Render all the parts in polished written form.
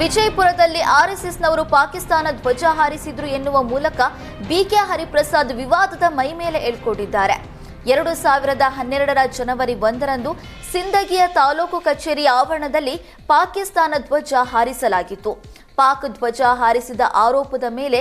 ವಿಜಯಪುರದಲ್ಲಿ ಆರ್ಎಸ್ಎಸ್ನವರು ಪಾಕಿಸ್ತಾನ ಧ್ವಜ ಹಾರಿಸಿದ್ರು ಎನ್ನುವ ಮೂಲಕ ಬಿಕೆ ಹರಿಪ್ರಸಾದ್ ವಿವಾದದ ಮೈಮೇಲೆ ಎಳ್ಕೊಂಡಿದ್ದಾರೆ. 2012ರ ಜನವರಿ 1ರಂದು ಸಿಂದಗಿಯ ತಾಲೂಕು ಕಚೇರಿ ಆವರಣದಲ್ಲಿ ಪಾಕಿಸ್ತಾನ ಧ್ವಜ ಹಾರಿಸಲಾಗಿತ್ತು. ಪಾಕ್ ಧ್ವಜ ಹಾರಿಸಿದ ಆರೋಪದ ಮೇಲೆ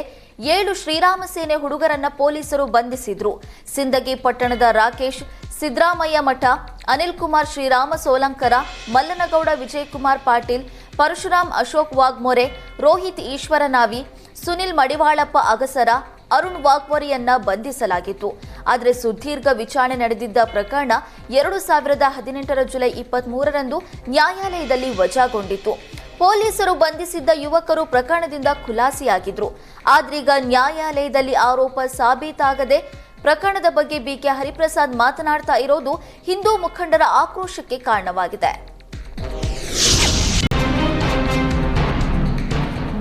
7 ಶ್ರೀರಾಮ ಸೇನೆ ಹುಡುಗರನ್ನ ಪೊಲೀಸರು ಬಂಧಿಸಿದ್ರು. ಸಿಂದಗಿ ಪಟ್ಟಣದ ರಾಕೇಶ್, ಸಿದ್ದರಾಮಯ್ಯ ಮಠ, ಅನಿಲ್ ಕುಮಾರ್ ಶ್ರೀರಾಮ ಸೋಲಂಕರ, ಮಲ್ಲನಗೌಡ ವಿಜಯಕುಮಾರ್ ಪಾಟೀಲ್, ಪರಶುರಾಮ್ ಅಶೋಕ್ ವಾಗ್ಮೊರೆ, ರೋಹಿತ್ ಈಶ್ವರನಾವಿ, ಸುನಿಲ್ ಮಡಿವಾಳಪ್ಪ ಅಗಸರ, ಅರುಣ್ ವಾಗ್ಮೊರೆಯನ್ನ ಬಂಧಿಸಲಾಗಿತ್ತು. ಆದರೆ ಸುದೀರ್ಘ ವಿಚಾರಣೆ ನಡೆದಿದ್ದ ಪ್ರಕರಣ 2018ರ ಜುಲೈ 23ರಂದು ನ್ಯಾಯಾಲಯದಲ್ಲಿ ವಜಾಗೊಂಡಿತ್ತು. ಪೊಲೀಸರು ಬಂಧಿಸಿದ್ದ ಯುವಕರು ಪ್ರಕರಣದಿಂದ ಖುಲಾಸೆಯಾಗಿದ್ರು. ಆದ್ರೀಗ ನ್ಯಾಯಾಲಯದಲ್ಲಿ ಆರೋಪ ಸಾಬೀತಾಗದೆ ಪ್ರಕರಣದ ಬಗ್ಗೆ ಬಿಕೆ ಹರಿಪ್ರಸಾದ್ ಮಾತನಾಡ್ತಾ ಇರೋದು ಹಿಂದೂ ಮುಖಂಡರ ಆಕ್ರೋಶಕ್ಕೆ ಕಾರಣವಾಗಿದೆ.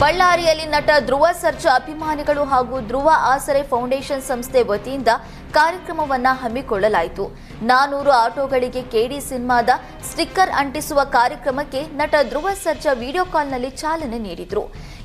ಬಳ್ಳಾರಿಯಲ್ಲಿ ನಟ ಧ್ರುವ ಸರ್ಜಾ ಅಭಿಮಾನಿಗಳು ಹಾಗೂ ಧ್ರುವ ಆಸರೆ ಫೌಂಡೇಶನ್ ಸಂಸ್ಥೆ ವತಿಯಿಂದ ಕಾರ್ಯಕ್ರಮವನ್ನು ಹಮ್ಮಿಕೊಳ್ಳಲಾಯಿತು. 400 ಆಟೋಗಳಿಗೆ ಕೆಡಿ ಸಿನಿಮಾದ ಸ್ಟಿಕ್ಕರ್ ಅಂಟಿಸುವ ಕಾರ್ಯಕ್ರಮಕ್ಕೆ ನಟ ಧ್ರುವ ಸರ್ಜಾ ವಿಡಿಯೋ ಕಾಲ್ನಲ್ಲಿ ಚಾಲನೆ ನೀಡಿದರು.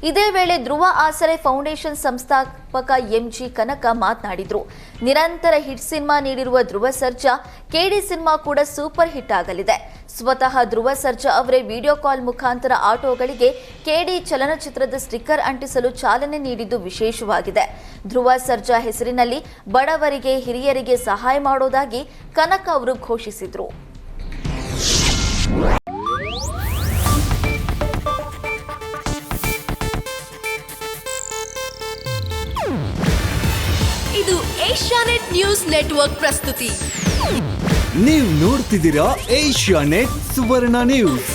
ಇದೇ ವೇಳೆ ಧ್ರುವ ಆಸರೆ ಫೌಂಡೇಶನ್ ಸಂಸ್ಥಾಪಕ ಎಂಜಿ ಕನಕ ಮಾತನಾಡಿದರು. ನಿರಂತರ ಹಿಟ್ ಸಿನಿಮಾ ನೀಡಿರುವ ಧ್ರುವ ಸರ್ಜಾ ಕೆಡಿ ಸಿನಿಮಾ ಕೂಡ ಸೂಪರ್ ಹಿಟ್ ಆಗಲಿದೆ. ಸ್ವತಃ ಧ್ರುವ ಸರ್ಜಾ ಅವರೇ ವಿಡಿಯೋ ಕಾಲ್ ಮುಖಾಂತರ ಆಟೋಗಳಿಗೆ ಕೆಡಿ ಚಲನಚಿತ್ರದ ಸ್ಟಿಕ್ಕರ್ ಅಂಟಿಸಲು ಚಾಲನೆ ನೀಡಿದ್ದು ವಿಶೇಷವಾಗಿದೆ. ಧ್ರುವ ಸರ್ಜಾ ಹೆಸರಿನಲ್ಲಿ ಬಡವರಿಗೆ, ಹಿರಿಯರಿಗೆ ಸಹಾಯ ಮಾಡೋದಾಗಿ ಕನಕ ಅವರು ಘೋಷಿಸಿದರು. ಇದು ಏಷ್ಯಾನೆಟ್ ನ್ಯೂಸ್ ನೆಟ್ವರ್ಕ್ ಪ್ರಸ್ತುತಿ. ನೀವು ನೋಡ್ತಿದ್ದೀರಾ ಏಷ್ಯಾನೆಟ್ ಸುವರ್ಣ ನ್ಯೂಸ್.